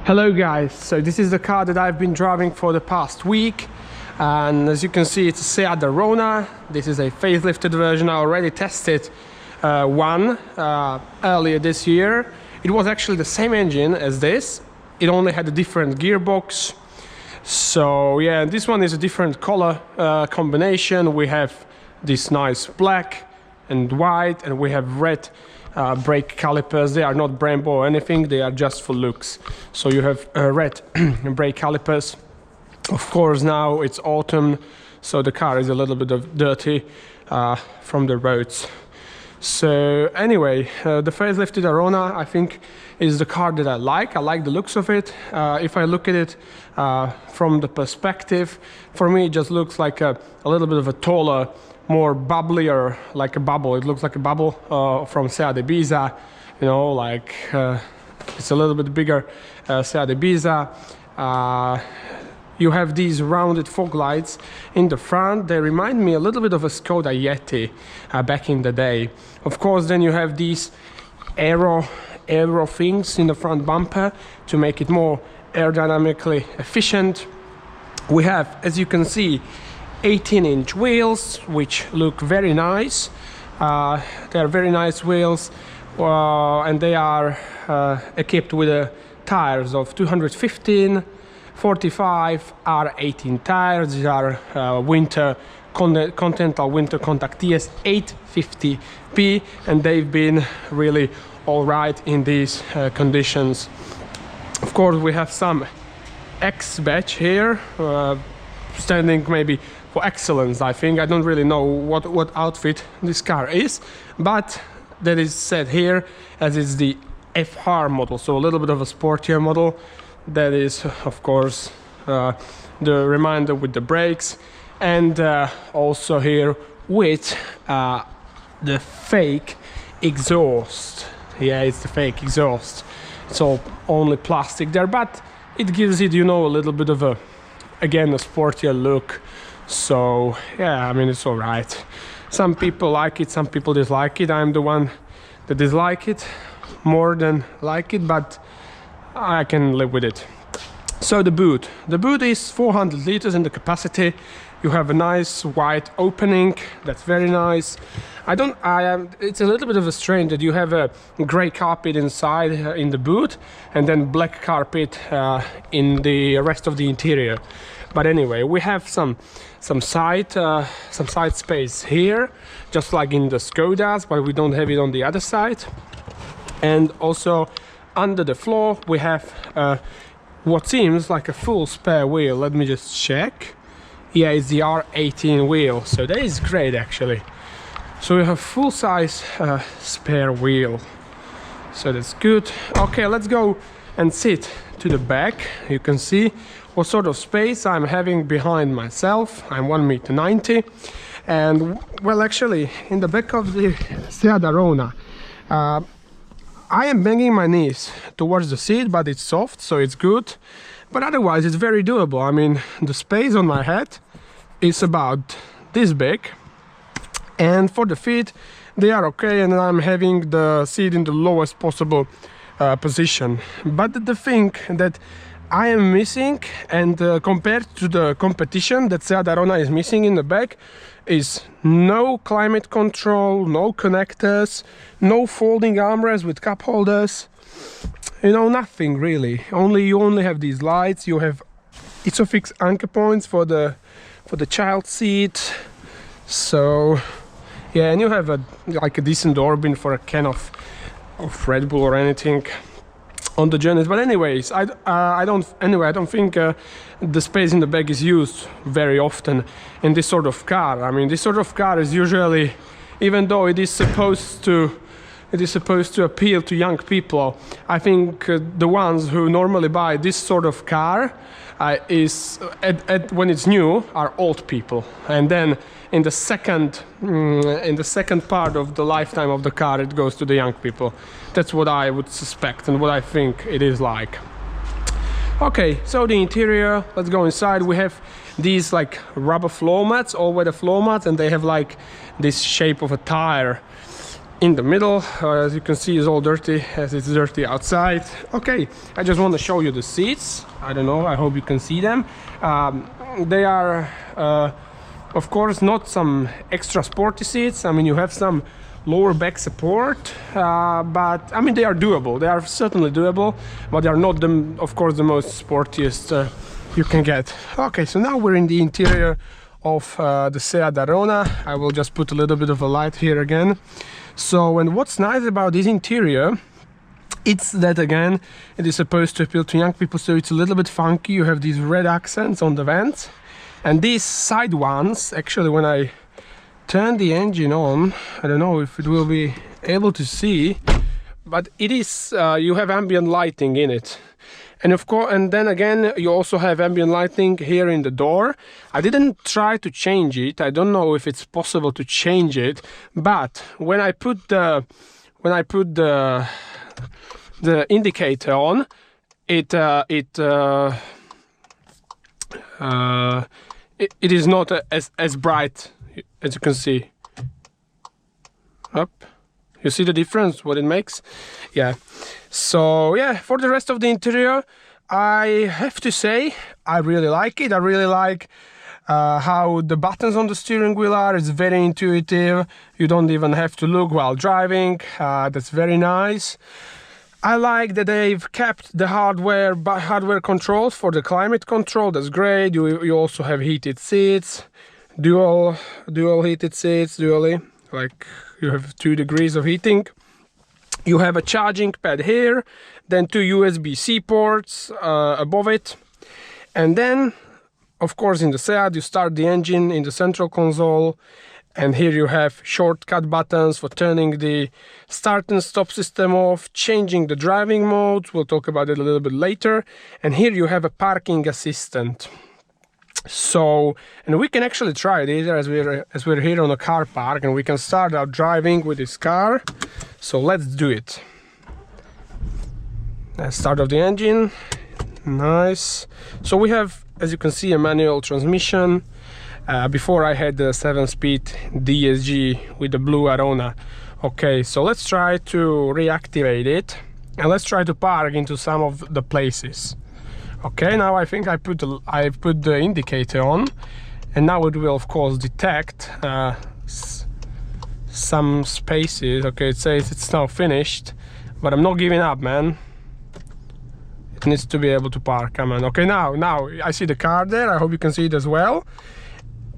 Hello guys, so this is the car that I've been driving for the past week, and as you can see it's a Seat Arona. This is a facelifted version. I already tested one earlier this year. It was actually the same engine as this, it only had a different gearbox. So yeah, this one is a different color combination. We have this nice black and white, and we have red brake calipers. They are not Brembo or anything, they are just for looks. So you have red brake calipers. Of course now it's autumn, so the car is a little bit of dirty from the roads. So anyway, the facelifted Arona I think is the car that I like the looks of it. If I look at it from the perspective, for me it just looks like a little bit of a taller, more bubblier, like a bubble. It looks like a bubble from Seat Ibiza, you know, like it's a little bit bigger Seat Ibiza. You have these rounded fog lights in the front. They remind me a little bit of a Skoda Yeti back in the day. Of course, then you have these aero things in the front bumper to make it more aerodynamically efficient. We have, as you can see, 18-inch wheels, which look very nice. They are very nice wheels, and they are equipped with tires of 215, 45 R18 tires. These are Continental Winter Contact TS 850p, and they've been really all right in these conditions. Of course, we have some X badge here, standing maybe for excellence. I think I don't really know what outfit this car is, but that is said here as it's the FR model, so a little bit of a sportier model. That is, of course, the reminder with the brakes, and also here with the fake exhaust. Yeah, it's the fake exhaust. It's all only plastic there, but it gives it, you know, a little bit of a, again, a sportier look. So yeah, I mean, it's all right. Some people like it, some people dislike it. I'm the one that dislike it more than like it, but I can live with it. So the boot is 400 liters in the capacity. You have a nice white opening, that's very nice. It's a little bit of a strain that you have a gray carpet inside in the boot, and then black carpet in the rest of the interior. But anyway, we have some side space here, just like in the Skodas, but we don't have it on the other side. And also under the floor we have what seems like a full spare wheel. Let me just check. Yeah, it's the R18 wheel, so that is great actually. So we have full-size spare wheel, so that's good. Okay, let's go and sit to the back. You can see what sort of space I'm having behind myself. I'm 1.90 m, and well, actually in the back of the Seat Arona I am banging my knees towards the seat, but it's soft, so it's good. But otherwise it's very doable. I mean, the space on my head is about this big, and for the feet they are okay, and I'm having the seat in the lowest possible position. But the thing that I am missing, and compared to the competition that Seat Arona is missing in the back, is no climate control, no connectors, no folding armrests with cup holders, you know, nothing really. You only have these lights. You have Isofix anchor points for the child seat. So yeah, and you have like a decent door bin for a can of Red Bull or anything on the journeys. But anyways, I don't think the space in the back is used very often in this sort of car. I mean, this sort of car is usually, even though it is supposed to appeal to young people, I think the ones who normally buy this sort of car when it's new are old people, and then in the second part of the lifetime of the car it goes to the young people. That's what I would suspect and what I think it is like. Okay, so the interior, let's go inside. We have these like rubber floor mats, all-weather floor mats, and they have like this shape of a tire. in the middle, as you can see, is all dirty, as it's dirty outside. Okay, I just want to show you the seats. I don't know, I hope you can see them. They are of course not some extra sporty seats. I mean, you have some lower back support, but I mean, they are doable. They are certainly doable, but they are not of course the most sportiest you can get. Okay, so now we're in the interior of the Seat Arona. I will just put a little bit of a light here again. So, and what's nice about this interior, it's that again, it is supposed to appeal to young people, so it's a little bit funky. You have these red accents on the vents, and these side ones, actually when I turn the engine on, I don't know if it will be able to see, but it is, you have ambient lighting in it. And of course, and then again, you also have ambient lighting here in the door. I didn't try to change it. I don't know if it's possible to change it, but when I put the indicator on, it is not as bright, as you can see. Up. You see the difference, what it makes? Yeah. So yeah, for the rest of the interior, I have to say I really like it. I really like how the buttons on the steering wheel are. It's very intuitive. You don't even have to look while driving. That's very nice. I like that they've kept the hardware controls for the climate control. That's great. You also have heated seats, dual heated seats, dually, like you have 2 degrees of heating. You have a charging pad here, then 2 USB-C ports above it, and then of course in the Seat you start the engine in the central console, and here you have shortcut buttons for turning the start and stop system off, changing the driving modes. We'll talk about it a little bit later. And here you have a parking assistant. So, and we can actually try it either as we're here on a car park, and we can start out driving with this car. So let's do it. Start of the engine. Nice. So we have, as you can see, a manual transmission. Before I had the 7-speed DSG with the blue Arona. Okay, so let's try to reactivate it, and let's try to park into some of the places. Okay, now I think I put the indicator on, and now it will of course detect some spaces. Okay, it says it's now finished, but I'm not giving up, man. It needs to be able to park. Come on. Okay, now I see the car there. I hope you can see it as well.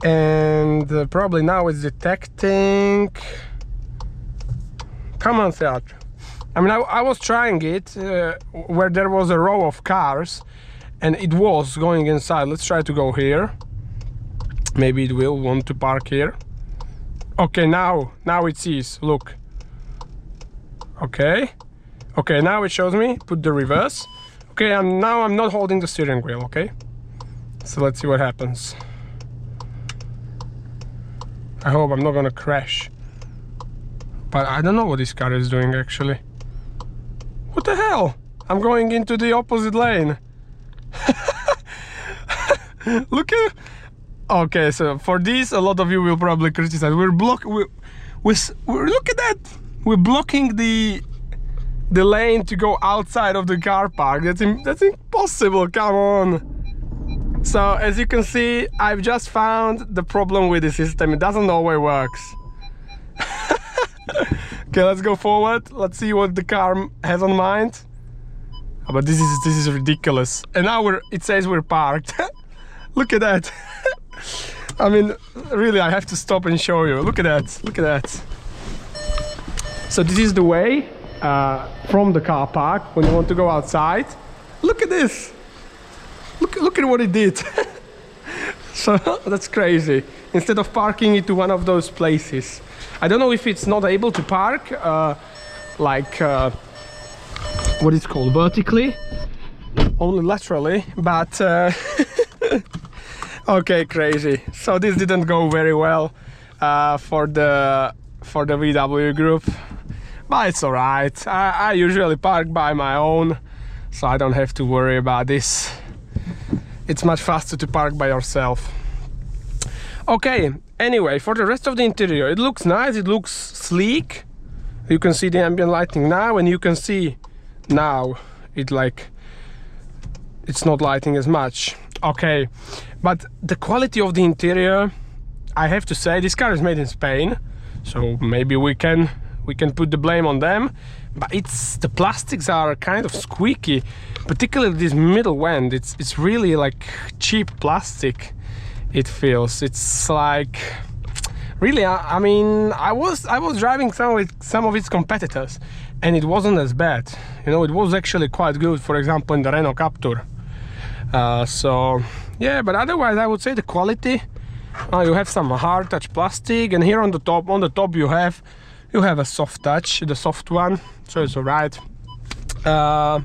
And probably now it's detecting. Come on, Seat. I mean, I was trying it where there was a row of cars, and it was going inside. Let's try to go here. Maybe it will want to park here. Okay, now it sees. Look. Okay, now it shows me. Put the reverse. Okay, and now I'm not holding the steering wheel. Okay, so let's see what happens. I hope I'm not gonna crash. But I don't know what this car is doing actually. What the hell? I'm going into the opposite lane. Look at. Okay, so for this, a lot of you will probably criticize. Look at that. We're blocking the lane to go outside of the car park. That's impossible. Come on. So as you can see, I've just found the problem with the system. It doesn't always works. Okay, let's go forward. Let's see what the car has on mind. Oh, but this is ridiculous. And now it says we're parked. Look at that. I mean, really, I have to stop and show you. Look at that. Look at that. So this is the way from the car park when you want to go outside. Look at this. Look at what it did. So that's crazy. Instead of parking it to one of those places. I don't know if it's not able to park what is called vertically, only laterally, but okay, crazy. So this didn't go very well for the VW group, but it's alright. I usually park by my own, so I don't have to worry about this. It's much faster to park by yourself. Okay, anyway, for the rest of the interior, it looks nice, it looks sleek. You can see the ambient lighting now, and you can see now it's not lighting as much. Okay, but the quality of the interior, I have to say, this car is made in Spain, so maybe we can put the blame on them, but the plastics are kind of squeaky, particularly this middle end. It's really like cheap plastic. It feels, it's like really, I mean, I was driving some of its competitors, and it wasn't as bad. You know, it was actually quite good, for example in the Renault Captur. So yeah, but otherwise I would say the quality, you have some hard touch plastic, and here on the top you have a soft touch, the soft one, so it's alright. Yeah,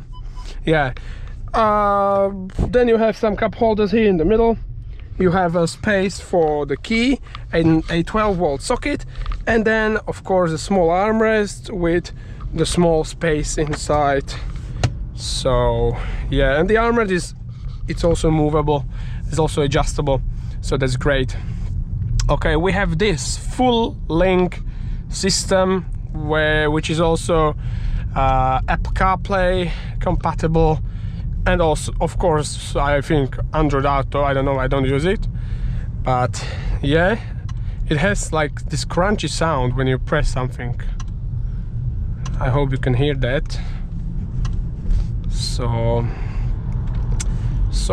then you have some cup holders here in the middle. You have a space for the key and a 12-volt socket, and then of course a small armrest with the small space inside. So yeah, and the armrest it's also movable, it's also adjustable, so that's great. Okay, we have this full link system which is also Apple CarPlay compatible, and also of course I think Android Auto. I don't know, I don't use it, but yeah, it has like this crunchy sound when you press something. I hope you can hear that. So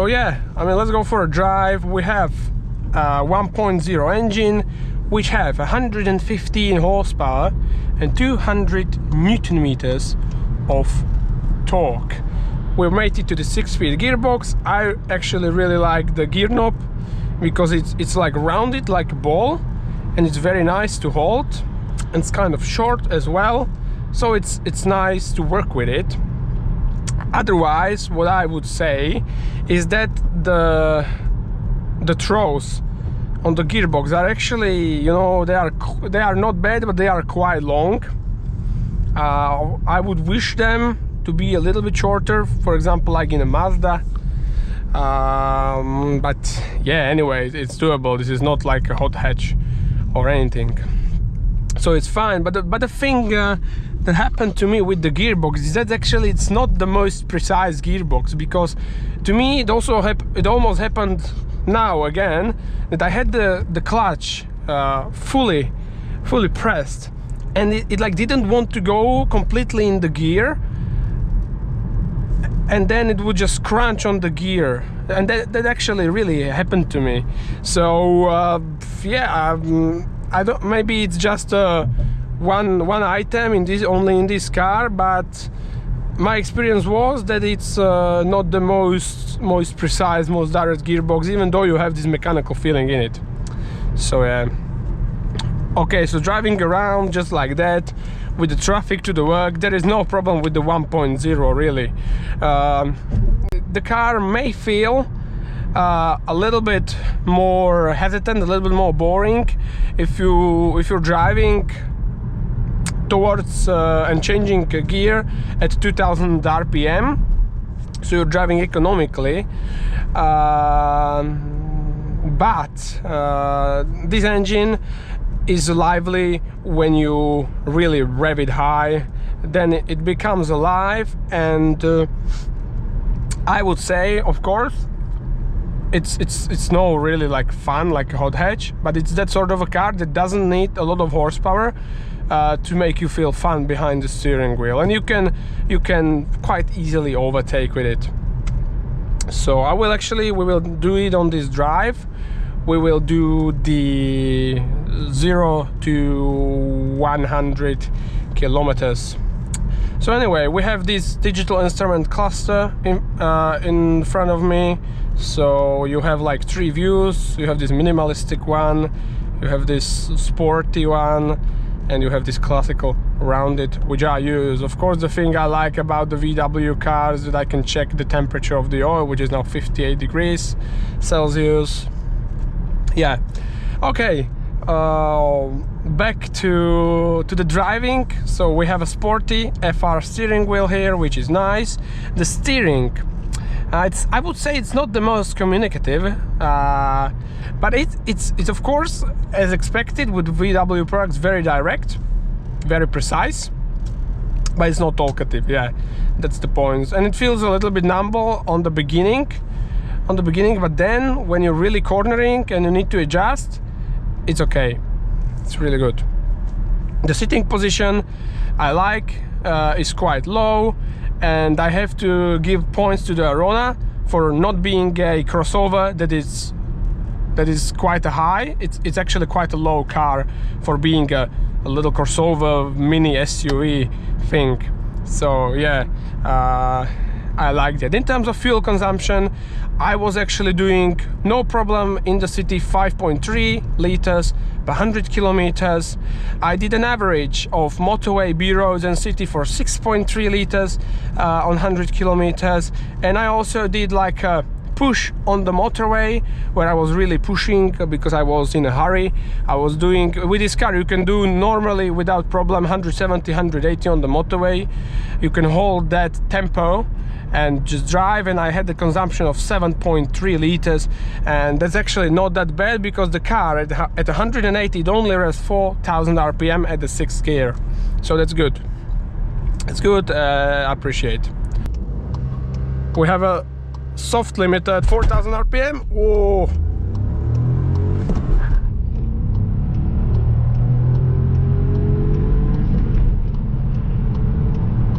yeah, I mean, let's go for a drive. We have 1.0 engine, which have 115 horsepower and 200 Newton meters of torque. We made it to the 6-speed gearbox. I actually really like the gear knob because it's like rounded like a ball, and it's very nice to hold, and it's kind of short as well, so it's nice to work with it. Otherwise, what I would say is that the throws on the gearbox are actually, you know, they are not bad, but they are quite long. I would wish them to be a little bit shorter, for example like in a Mazda, but yeah, anyway, it's doable. This is not like a hot hatch or anything, so it's fine. But the thing that happened to me with the gearbox is that actually it's not the most precise gearbox, because to me it almost happened now again that I had the clutch fully pressed, and it like didn't want to go completely in the gear, and then it would just crunch on the gear, and that actually really happened to me. So yeah, I don't, maybe it's just one item only in this car, but my experience was that it's not the most precise, most direct gearbox, even though you have this mechanical feeling in it. So yeah. Okay, so driving around just like that with the traffic to the work, there is no problem with the 1.0 really. The car may feel a little bit more hesitant, a little bit more boring if you're driving towards and changing a gear at 2000 RPM, so you're driving economically, but this engine is lively when you really rev it high. Then it becomes alive, and I would say, of course, it's no really like fun like a hot hatch, but it's that sort of a car that doesn't need a lot of horsepower to make you feel fun behind the steering wheel, and you can quite easily overtake with it. So we will do it on this drive. We will do the 0 to 100 kilometers. So anyway, we have this digital instrument cluster in front of me. So you have like 3 views. You have this minimalistic one, you have this sporty one, and you have this classical rounded, which I use. Of course, the thing I like about the VW cars is that I can check the temperature of the oil, which is now 58 degrees Celsius. Yeah, okay, back to the driving. So we have a sporty FR steering wheel here, which is nice. The steering, I would say it's not the most communicative, but it's of course, as expected with VW products, very direct, very precise. but it's not talkative. Yeah, that's the point. And it feels a little bit numb on the beginning, but then when you're really cornering and you need to adjust, it's okay. It's really good. The sitting position I like, is quite low, and I have to give points to the Arona for not being a crossover that is quite a high. It's actually quite a low car for being a little crossover mini SUV thing. So yeah, I like that. In terms of fuel consumption, I was actually doing no problem in the city, 5.3 liters per 100 kilometers. I did an average of motorway, B roads and city for 6.3 liters on 100 kilometers. And I also did like a push on the motorway where I was really pushing because I was in a hurry. I was doing, with this car you can do normally without problem 170, 180 on the motorway. You can hold that tempo and just drive, and I had the consumption of 7.3 liters, and that's actually not that bad because the car at 180 it only has 4,000 RPM at the 6th gear, so that's good. It's good. I appreciate. We have a soft limit at 4,000 RPM. Whoa.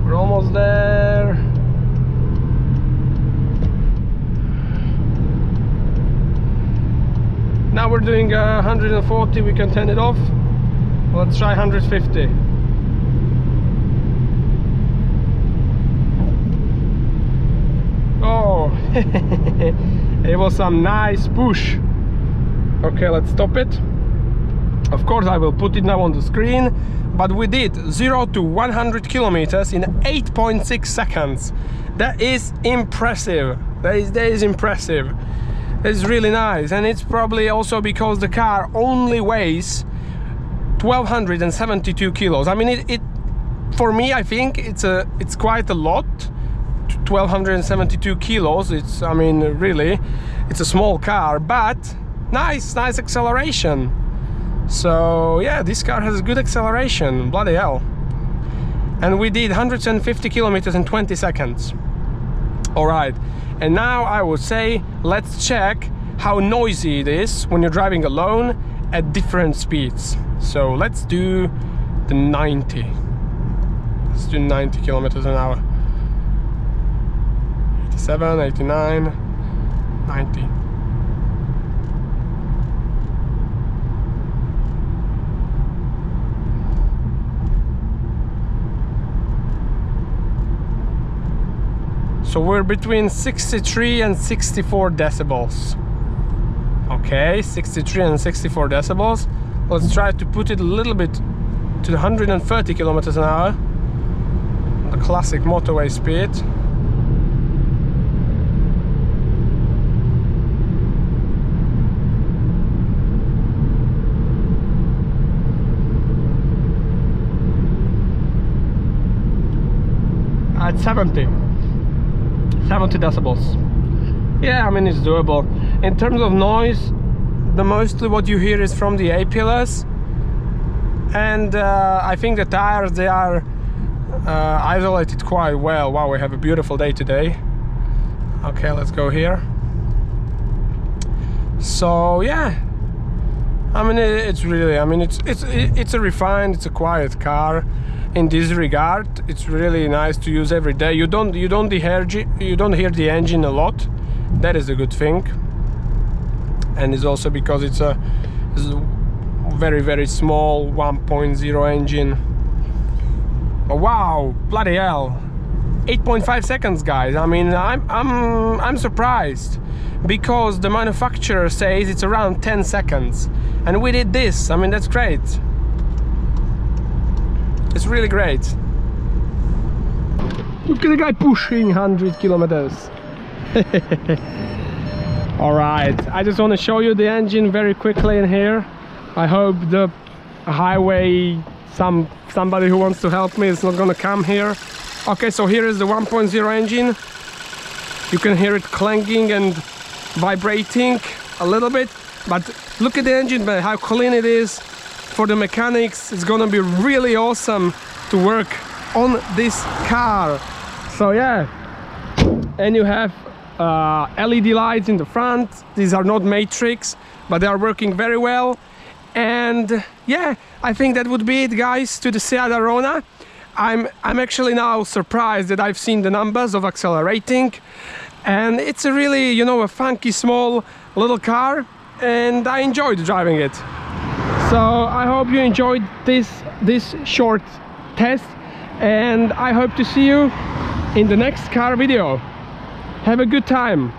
We're almost there. Now we're doing 140, we can turn it off. Let's try 150. Oh, it was some nice push. Okay, let's stop it. Of course, I will put it now on the screen, but we did 0 to 100 kilometers in 8.6 seconds. That is impressive. That is impressive. It's really nice, and it's probably also because the car only weighs 1,272 kilos. I mean, it for me, I think it's quite a lot. 1,272 kilos. It's, I mean, really, it's a small car, but nice acceleration. So yeah, this car has good acceleration. Bloody hell! And we did 150 kilometers in 20 seconds. All right. And now I would say let's check how noisy it is when you're driving alone at different speeds. So let's do the 90. Let's do 90 kilometers an hour. 87, 89, 90. So we're between 63 and 64 decibels. Okay, 63 and 64 decibels. Let's try to put it a little bit to 130 kilometers an hour. The classic motorway speed. At 70 decibels. Yeah, I mean, it's doable. In terms of noise, mostly what you hear is from the A-pillars, and I think the tires, they are isolated quite well. Wow, we have a beautiful day today. Okay, let's go here. So yeah, I mean, it's really, I mean, it's a refined, it's a quiet car. In this regard, it's really nice to use every day. You don't hear the engine a lot. That is a good thing. And it's also because it's a very small 1.0 engine. Oh, wow, bloody hell! 8.5 seconds, guys. I mean, I'm surprised because the manufacturer says it's around 10 seconds, and we did this. I mean, that's great. It's really great. Look at the guy pushing 100 kilometers. Alright, I just want to show you the engine very quickly in here. I hope the highway, somebody who wants to help me is not gonna come here. Okay, so here is the 1.0 engine. You can hear it clanking and vibrating a little bit, but look at the engine bay, how clean it is. For the mechanics, it's gonna be really awesome to work on this car. So yeah, and you have LED lights in the front. These are not matrix, but they are working very well. And yeah, I think that would be it, guys, to the Seat Arona. I'm actually now surprised that I've seen the numbers of accelerating, and it's a really, you know, a funky small little car, and I enjoyed driving it. So I hope you enjoyed this short test, and I hope to see you in the next car video. Have a good time.